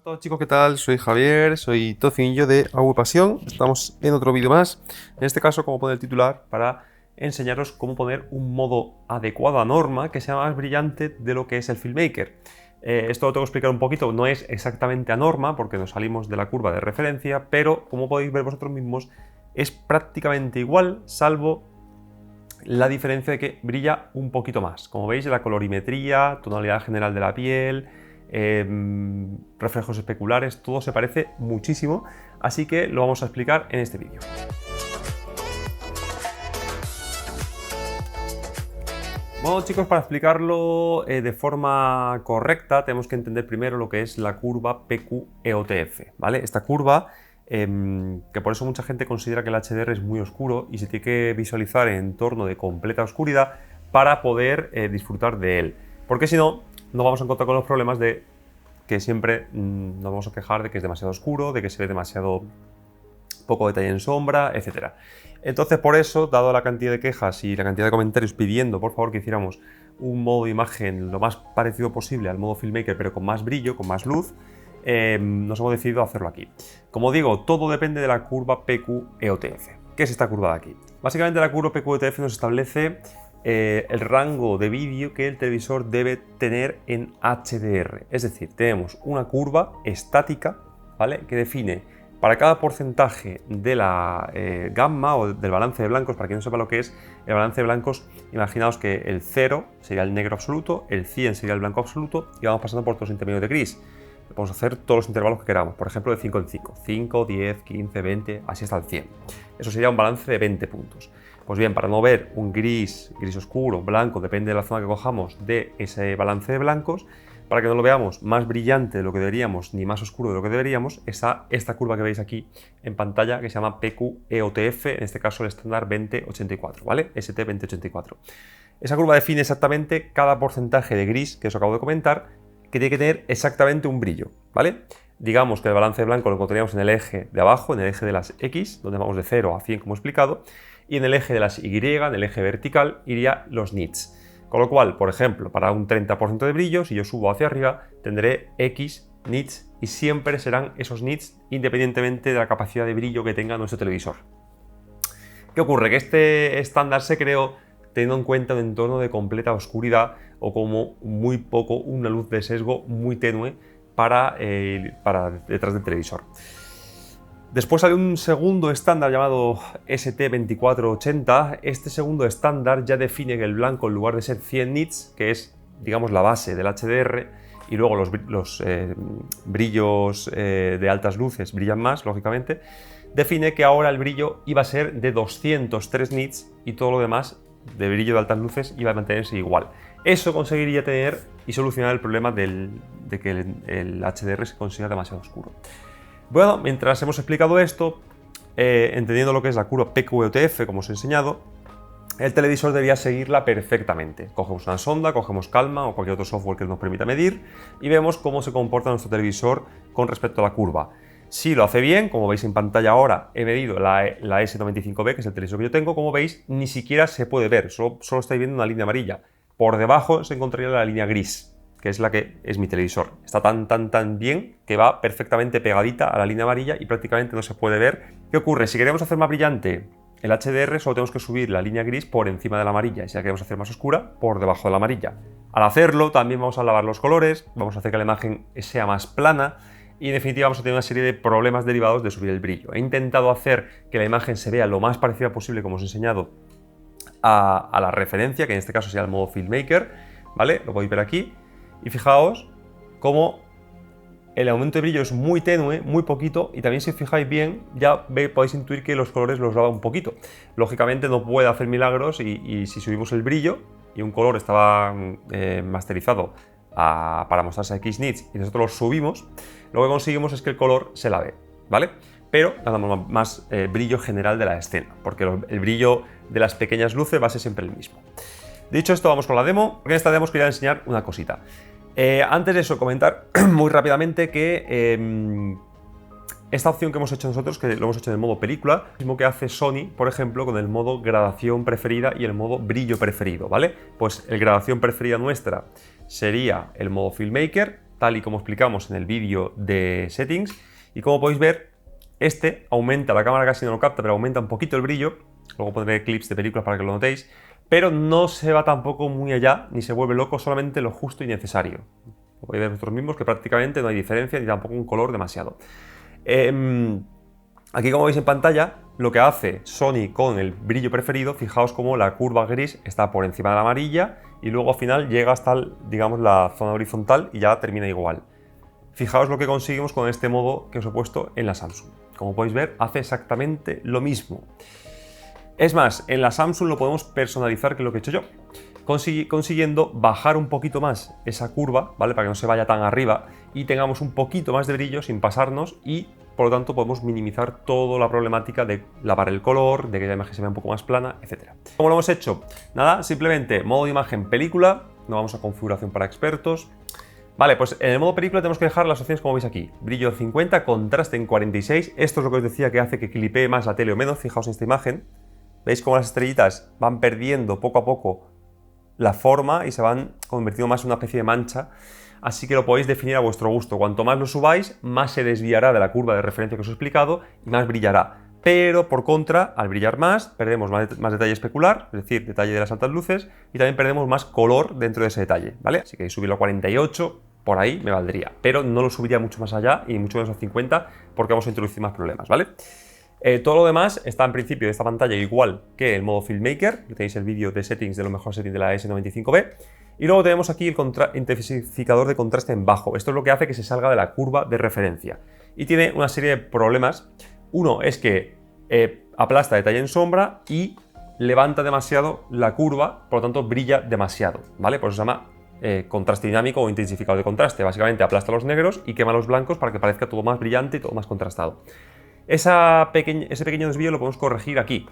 Hola a todos chicos, ¿qué tal? Soy Javier, soy tocinillo de Agua y Pasión. Estamos en otro vídeo más. En este caso, como pone el titular, para enseñaros cómo poner un modo adecuado a norma que sea más brillante de lo que es el FilmMaker. Esto lo tengo que explicar un poquito, no es exactamente a norma porque nos salimos de la curva de referencia, pero como podéis ver vosotros mismos, es prácticamente igual, salvo la diferencia de que brilla un poquito más. Como veis, la colorimetría, tonalidad general de la piel, reflejos especulares, todo se parece muchísimo, así que lo vamos a explicar en este vídeo. Bueno chicos, para explicarlo de forma correcta tenemos que entender primero lo que es la curva PQ-EOTF, ¿vale? Esta curva, que por eso mucha gente considera que el HDR es muy oscuro y se tiene que visualizar en entorno de completa oscuridad para poder disfrutar de él, porque si no, nos vamos a encontrar con los problemas de que siempre nos vamos a quejar de que es demasiado oscuro, de que se ve demasiado poco detalle en sombra, etc. Entonces, por eso, dado la cantidad de quejas y la cantidad de comentarios pidiendo, por favor, que hiciéramos un modo de imagen lo más parecido posible al modo FilmMaker, pero con más brillo, con más luz, nos hemos decidido hacerlo aquí. Como digo, todo depende de la curva PQ-EOTF. ¿Qué es esta curva de aquí? Básicamente, la curva PQ-EOTF nos establece el rango de vídeo que el televisor debe tener en HDR. Es decir, tenemos una curva estática, ¿vale?, que define para cada porcentaje de la gamma o del balance de blancos. Para quien no sepa lo que es el balance de blancos, imaginaos que el 0 sería el negro absoluto, el 100 sería el blanco absoluto y vamos pasando por todos los intermedios de gris. Podemos hacer todos los intervalos que queramos, por ejemplo de 5 en 5, 5, 10, 15, 20, así hasta el 100. Eso sería un balance de 20 puntos. Pues bien, para no ver un gris oscuro, blanco, depende de la zona que cojamos de ese balance de blancos, para que no lo veamos más brillante de lo que deberíamos ni más oscuro de lo que deberíamos, está esta curva que veis aquí en pantalla que se llama PQ-EOTF, en este caso el estándar 2084, ¿vale? ST2084. Esa curva define exactamente cada porcentaje de gris, que os acabo de comentar, que tiene que tener exactamente un brillo, ¿vale? Digamos que el balance de blanco lo encontraríamos en el eje de abajo, en el eje de las X, donde vamos de 0 a 100 como he explicado, y en el eje de las Y, en el eje vertical, iría los nits. Con lo cual, por ejemplo, para un 30% de brillo, si yo subo hacia arriba, tendré X nits y siempre serán esos nits independientemente de la capacidad de brillo que tenga nuestro televisor. ¿Qué ocurre? Que este estándar se creó teniendo en cuenta un entorno de completa oscuridad o como muy poco una luz de sesgo muy tenue para detrás del televisor. Después salió un segundo estándar llamado ST2480. Este segundo estándar ya define que el blanco, en lugar de ser 100 nits, que es, digamos, la base del HDR, y luego los brillos de altas luces brillan más, lógicamente, define que ahora el brillo iba a ser de 203 nits y todo lo demás de brillo de altas luces iba a mantenerse igual. Eso conseguiría tener y solucionar el problema de que el HDR se considera demasiado oscuro. Bueno, mientras hemos explicado esto, entendiendo lo que es la curva PQ-EOTF, como os he enseñado, el televisor debería seguirla perfectamente. Cogemos una sonda, cogemos Calma o cualquier otro software que nos permita medir y vemos cómo se comporta nuestro televisor con respecto a la curva. Si lo hace bien, como veis en pantalla ahora, he medido la S95B, que es el televisor que yo tengo, como veis, ni siquiera se puede ver, solo estáis viendo una línea amarilla. Por debajo se encontraría la línea gris, que es la que es mi televisor. Está tan bien que va perfectamente pegadita a la línea amarilla y prácticamente no se puede ver. ¿Qué ocurre? Si queremos hacer más brillante el HDR, solo tenemos que subir la línea gris por encima de la amarilla, y si la queremos hacer más oscura, por debajo de la amarilla. Al hacerlo, también vamos a lavar los colores, vamos a hacer que la imagen sea más plana y en definitiva vamos a tener una serie de problemas derivados de subir el brillo. He intentado hacer que la imagen se vea lo más parecida posible, como os he enseñado, a la referencia, que en este caso sería el modo FilmMaker, ¿vale? Lo podéis ver aquí. Y fijaos cómo el aumento de brillo es muy tenue, muy poquito, y también si os fijáis bien ya podéis intuir que los colores los lava un poquito. Lógicamente no puede hacer milagros y si subimos el brillo y un color estaba masterizado para mostrarse a X nits y nosotros lo subimos, lo que conseguimos es que el color se lave, ¿vale? Pero ganamos más brillo general de la escena, porque el brillo de las pequeñas luces va a ser siempre el mismo. Dicho esto, vamos con la demo, porque en esta demo os quería enseñar una cosita. Antes de eso, comentar muy rápidamente que esta opción que hemos hecho nosotros, que lo hemos hecho en el modo película, es lo mismo que hace Sony, por ejemplo, con el modo gradación preferida y el modo brillo preferido, ¿vale? Pues el gradación preferida nuestra sería el modo FilmMaker, tal y como explicamos en el vídeo de settings. Y como podéis ver, este aumenta, la cámara casi no lo capta, pero aumenta un poquito el brillo. Luego pondré clips de películas para que lo notéis. Pero no se va tampoco muy allá, ni se vuelve loco, solamente lo justo y necesario. Podéis ver vosotros mismos que prácticamente no hay diferencia, ni tampoco un color demasiado. Aquí, como veis en pantalla, lo que hace Sony con el brillo preferido, fijaos cómo la curva gris está por encima de la amarilla y luego al final llega hasta, digamos, la zona horizontal y ya termina igual. Fijaos lo que conseguimos con este modo que os he puesto en la Samsung. Como podéis ver, hace exactamente lo mismo. Es más, en la Samsung lo podemos personalizar, que es lo que he hecho yo, consiguiendo bajar un poquito más esa curva, ¿vale? Para que no se vaya tan arriba y tengamos un poquito más de brillo sin pasarnos y por lo tanto podemos minimizar toda la problemática de lavar el color, de que la imagen se vea un poco más plana, etc. ¿Cómo lo hemos hecho? Nada, simplemente modo de imagen película, no vamos a configuración para expertos. Vale, pues en el modo película tenemos que dejar las opciones como veis aquí. Brillo 50, contraste en 46, esto es lo que os decía que hace que clipee más la tele o menos, fijaos en esta imagen. ¿Veis cómo las estrellitas van perdiendo poco a poco la forma y se van convirtiendo más en una especie de mancha? Así que lo podéis definir a vuestro gusto. Cuanto más lo subáis, más se desviará de la curva de referencia que os he explicado y más brillará. Pero por contra, al brillar más, perdemos más detalle especular, es decir, detalle de las altas luces, y también perdemos más color dentro de ese detalle, ¿vale? Así que subirlo a 48, por ahí me valdría. Pero no lo subiría mucho más allá y mucho menos a 50 porque vamos a introducir más problemas, ¿vale? Todo lo demás está en principio de esta pantalla igual que el modo Filmmaker, que tenéis el vídeo de settings de los mejores settings de la S95B. Y luego tenemos aquí el intensificador de contraste en bajo. Esto es lo que hace que se salga de la curva de referencia. Y tiene una serie de problemas. Uno es que aplasta detalle en sombra y levanta demasiado la curva, por lo tanto brilla demasiado, ¿vale? Por eso se llama contraste dinámico o intensificador de contraste. Básicamente aplasta los negros y quema los blancos para que parezca todo más brillante y todo más contrastado. Ese pequeño desvío lo podemos corregir aquí.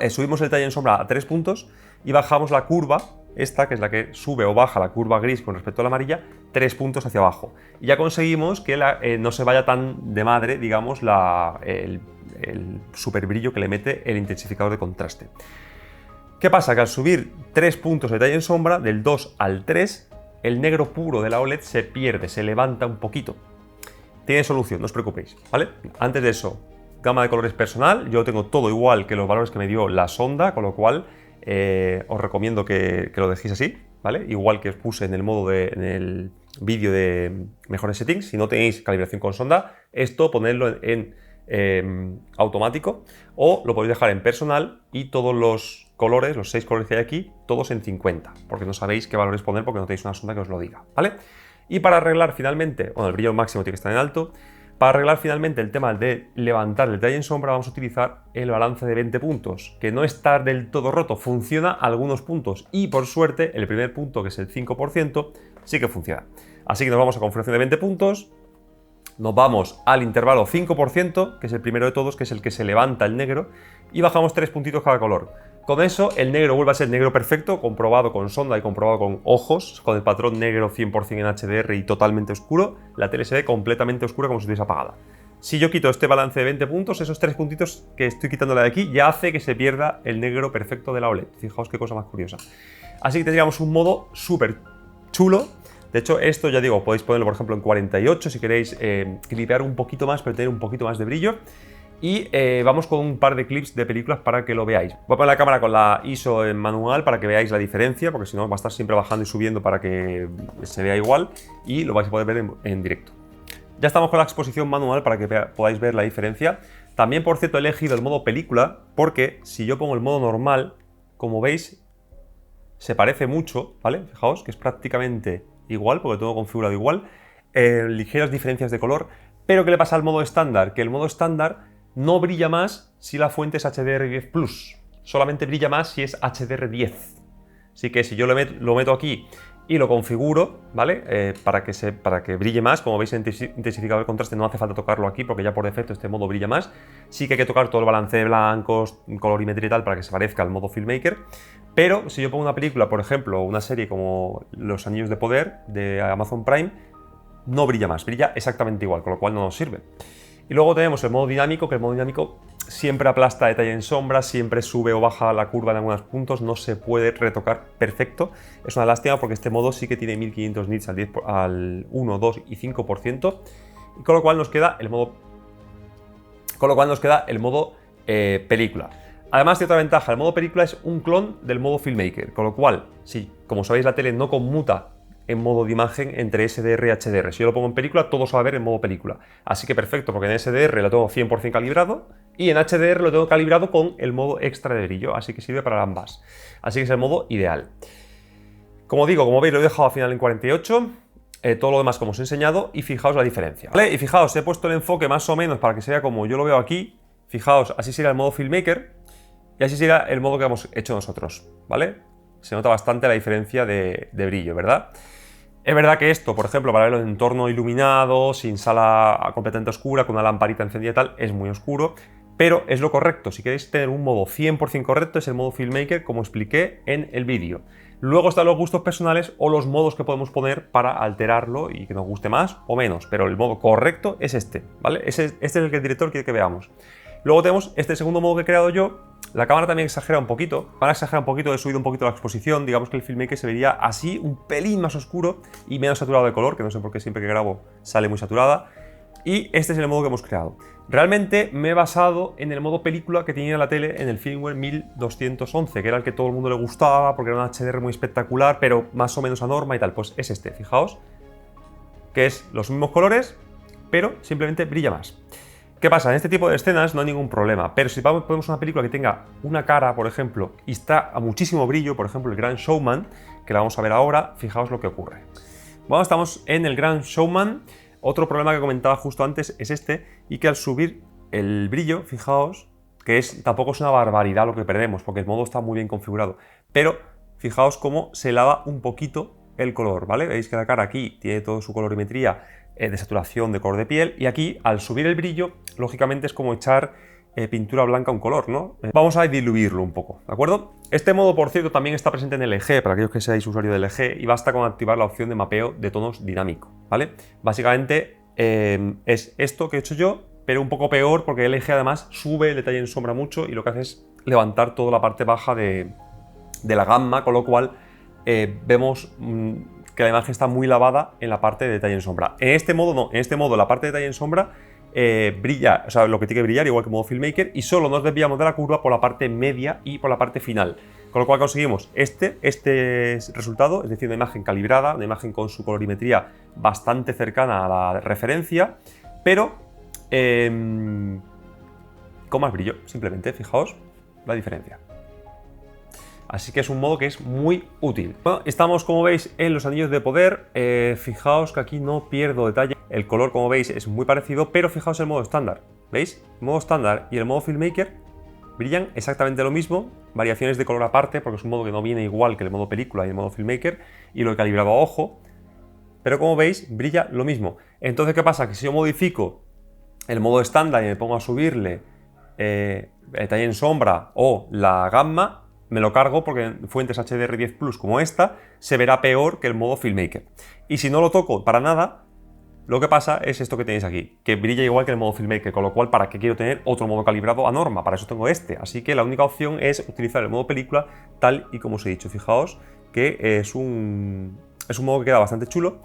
Subimos el detalle en sombra a 3 puntos y bajamos la curva, esta que es la que sube o baja la curva gris con respecto a la amarilla, 3 puntos hacia abajo. Y ya conseguimos que no se vaya tan de madre, digamos, el super brillo que le mete el intensificador de contraste. ¿Qué pasa? Que al subir 3 puntos de detalle en sombra, del 2 al 3, el negro puro de la OLED se pierde, se levanta un poquito. Tiene solución, no os preocupéis, ¿vale? Antes de eso, gama de colores personal, yo tengo todo igual que los valores que me dio la sonda, con lo cual os recomiendo que lo dejéis así, ¿vale? Igual que os puse en el vídeo de mejores settings, si no tenéis calibración con sonda, esto ponerlo en automático o lo podéis dejar en personal y todos los colores, los 6 colores que hay aquí, todos en 50, porque no sabéis qué valores poner porque no tenéis una sonda que os lo diga, ¿vale? Y para arreglar finalmente, bueno, el brillo máximo tiene que estar en alto. Para arreglar finalmente el tema de levantar el detalle en sombra, vamos a utilizar el balance de 20 puntos, que no está del todo roto, funciona a algunos puntos y por suerte el primer punto, que es el 5%, sí que funciona. Así que nos vamos a configuración de 20 puntos, nos vamos al intervalo 5%, que es el primero de todos, que es el que se levanta el negro, y bajamos 3 puntitos cada color. Con eso el negro vuelve a ser negro perfecto, comprobado con sonda y comprobado con ojos, con el patrón negro 100% en HDR y totalmente oscuro. La tele se ve completamente oscura como si estuviese apagada. Si yo quito este balance de 20 puntos, esos 3 puntitos que estoy quitándole de aquí ya hace que se pierda el negro perfecto de la OLED. Fijaos qué cosa más curiosa. Así que tendríamos un modo súper chulo. De hecho, esto ya digo, podéis ponerlo por ejemplo en 48 si queréis clipear un poquito más, pero tener un poquito más de brillo. Y vamos con un par de clips de películas para que lo veáis. Voy a poner la cámara con la ISO en manual para que veáis la diferencia, porque si no va a estar siempre bajando y subiendo para que se vea igual y lo vais a poder ver en directo. Ya estamos con la exposición manual para que podáis ver la diferencia. También, por cierto, he elegido el modo película porque si yo pongo el modo normal, como veis, se parece mucho, ¿vale? Fijaos que es prácticamente igual, porque todo configurado igual. Ligeras diferencias de color. Pero ¿qué le pasa al modo estándar? Que el modo estándar no brilla más si la fuente es HDR10 Plus, solamente brilla más si es HDR10. Así que si yo lo meto aquí y lo configuro, ¿vale? Para que brille más, como veis en intensificador de contraste no hace falta tocarlo aquí porque ya por defecto este modo brilla más. Sí que hay que tocar todo el balance de blancos, colorimetría y tal para que se parezca al modo Filmmaker. Pero si yo pongo una película, por ejemplo, una serie como Los Anillos de Poder de Amazon Prime, no brilla más, brilla exactamente igual, con lo cual no nos sirve. Y luego tenemos el modo dinámico, que el modo dinámico siempre aplasta detalle en sombra, siempre sube o baja la curva en algunos puntos, no se puede retocar perfecto. Es una lástima porque este modo sí que tiene 1500 nits al 1, 2 y 5%, y con lo cual nos queda el modo, película. Además, tiene otra ventaja: el modo película es un clon del modo filmmaker, con lo cual, si como sabéis la tele no conmuta en modo de imagen entre SDR y HDR. Si yo lo pongo en película, todo se va a ver en modo película. Así que perfecto, porque en SDR lo tengo 100% calibrado y en HDR lo tengo calibrado con el modo extra de brillo, así que sirve para ambas. Así que es el modo ideal. Como digo, como veis, lo he dejado al final en 48, todo lo demás como os he enseñado, y fijaos la diferencia, ¿vale? Y fijaos, he puesto el enfoque más o menos para que se vea como yo lo veo aquí. Fijaos, así sería el modo filmmaker y así sería el modo que hemos hecho nosotros, ¿vale? Se nota bastante la diferencia de brillo, ¿verdad? Es verdad que esto, por ejemplo, para verlo en entorno iluminado, sin sala completamente oscura, con una lamparita encendida y tal, es muy oscuro, pero es lo correcto. Si queréis tener un modo 100% correcto, es el modo filmmaker, como expliqué en el vídeo. Luego están los gustos personales o los modos que podemos poner para alterarlo y que nos guste más o menos, pero el modo correcto es este, ¿vale? Este es el que el director quiere que veamos. Luego tenemos este segundo modo que he creado yo. La cámara también exagera un poquito, he subido un poquito la exposición, digamos que el filmmaker se vería así, un pelín más oscuro y menos saturado de color, que no sé por qué siempre que grabo sale muy saturada. Y este es el modo que hemos creado. Realmente me he basado en el modo película que tenía la tele en el firmware 1211, que era el que todo el mundo le gustaba porque era un HDR muy espectacular, pero más o menos a norma y tal. Pues es este, fijaos, que es los mismos colores, pero simplemente brilla más. ¿Qué pasa? En este tipo de escenas no hay ningún problema, pero si ponemos una película que tenga una cara, por ejemplo, y está a muchísimo brillo, por ejemplo, el Gran Showman, que la vamos a ver ahora, fijaos lo que ocurre. Bueno, estamos en el Gran Showman. Otro problema que comentaba justo antes es este, y que al subir el brillo, fijaos, que tampoco es una barbaridad lo que perdemos, porque el modo está muy bien configurado, pero fijaos cómo se lava un poquito el color, ¿vale? Veis que la cara aquí tiene toda su colorimetría de saturación de color de piel, y aquí al subir el brillo, lógicamente es como echar pintura blanca a un color, ¿no? Vamos a diluirlo un poco, ¿de acuerdo? Este modo, por cierto, también está presente en el LG, para aquellos que seáis usuarios del LG, y basta con activar la opción de mapeo de tonos dinámico, ¿vale? Básicamente es esto que he hecho yo, pero un poco peor, porque el LG además sube el detalle en sombra mucho y lo que hace es levantar toda la parte baja de la gamma, con lo cual vemos que la imagen está muy lavada en la parte de detalle en sombra. En este modo no, en este modo la parte de detalle en sombra brilla, o sea, lo que tiene que brillar, igual que modo filmmaker, y solo nos desviamos de la curva por la parte media y por la parte final. Con lo cual conseguimos este resultado, es decir, una imagen calibrada, una imagen con su colorimetría bastante cercana a la referencia, pero con más brillo, simplemente, fijaos la diferencia. Así que es un modo que es muy útil. Bueno, estamos, como veis, en los anillos de poder. Fijaos que aquí no pierdo detalle. El color, como veis, es muy parecido, pero fijaos el modo estándar. ¿Veis? El modo estándar y el modo filmmaker brillan exactamente lo mismo. Variaciones de color aparte, porque es un modo que no viene igual que el modo película y el modo filmmaker, y lo he calibrado a ojo. Pero como veis, brilla lo mismo. Entonces, ¿qué pasa? Que si yo modifico el modo estándar y me pongo a subirle detalle en sombra o la gamma, me lo cargo porque en fuentes HDR10 Plus como esta se verá peor que el modo filmmaker. Y si no lo toco para nada, lo que pasa es esto que tenéis aquí, que brilla igual que el modo filmmaker, con lo cual, ¿para qué quiero tener otro modo calibrado a norma? Para eso tengo este. Así que la única opción es utilizar el modo película tal y como os he dicho. Fijaos que es un modo que queda bastante chulo.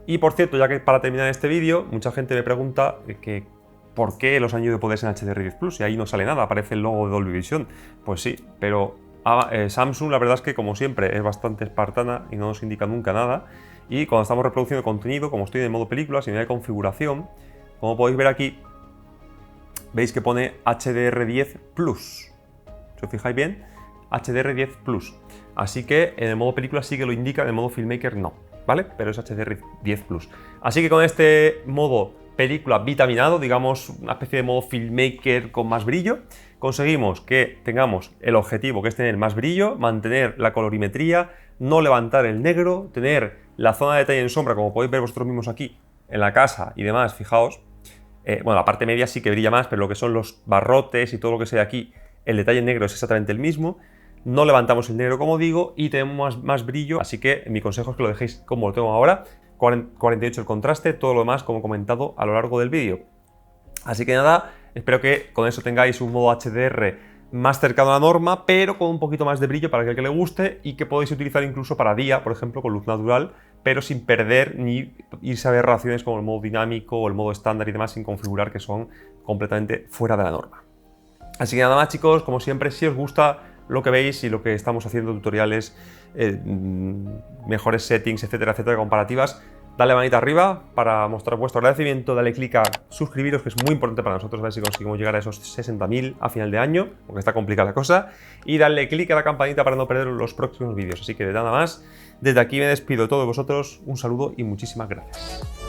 Y por cierto, ya que para terminar este vídeo, mucha gente me pregunta que ¿por qué los anillos de poder en HDR10 Plus? Y ahí no sale nada, aparece el logo de Dolby Vision. Pues sí, pero Samsung, la verdad es que, como siempre, es bastante espartana y no nos indica nunca nada. Y cuando estamos reproduciendo contenido, como estoy en modo película, sin de configuración, como podéis ver aquí, veis que pone HDR10 Plus. Si os fijáis bien, HDR10 Plus. Así que en el modo película sí que lo indica, en el modo filmmaker no, ¿vale? Pero es HDR10 Plus. Así que con este modo película vitaminado, digamos una especie de modo filmmaker con más brillo, conseguimos que tengamos el objetivo, que es tener más brillo, mantener la colorimetría, no levantar el negro, tener la zona de detalle en sombra, como podéis ver vosotros mismos aquí, en la casa y demás, fijaos. Bueno, la parte media sí que brilla más, pero lo que son los barrotes y todo lo que se ve aquí, el detalle en negro es exactamente el mismo. No levantamos el negro, como digo, y tenemos más brillo, así que mi consejo es que lo dejéis como lo tengo ahora. 48 el contraste, todo lo demás como he comentado a lo largo del vídeo. Así que nada, Espero que con eso tengáis un modo HDR más cercano a la norma, pero con un poquito más de brillo para aquel que le guste y que podéis utilizar incluso para día, por ejemplo, con luz natural, pero sin perder ni irse a aberraciones como el modo dinámico o el modo estándar y demás sin configurar, que son completamente fuera de la norma. Así que nada más, chicos, como siempre, si os gusta lo que veis y lo que estamos haciendo, tutoriales, mejores settings, etcétera, etcétera, comparativas, dale manita arriba para mostrar vuestro agradecimiento, dale clic a suscribiros, que es muy importante para nosotros, a ver si conseguimos llegar a esos 60.000 a final de año, porque está complicada la cosa, y darle clic a la campanita para no perder los próximos vídeos. Así que de nada más, desde aquí me despido de todos vosotros, un saludo y muchísimas gracias.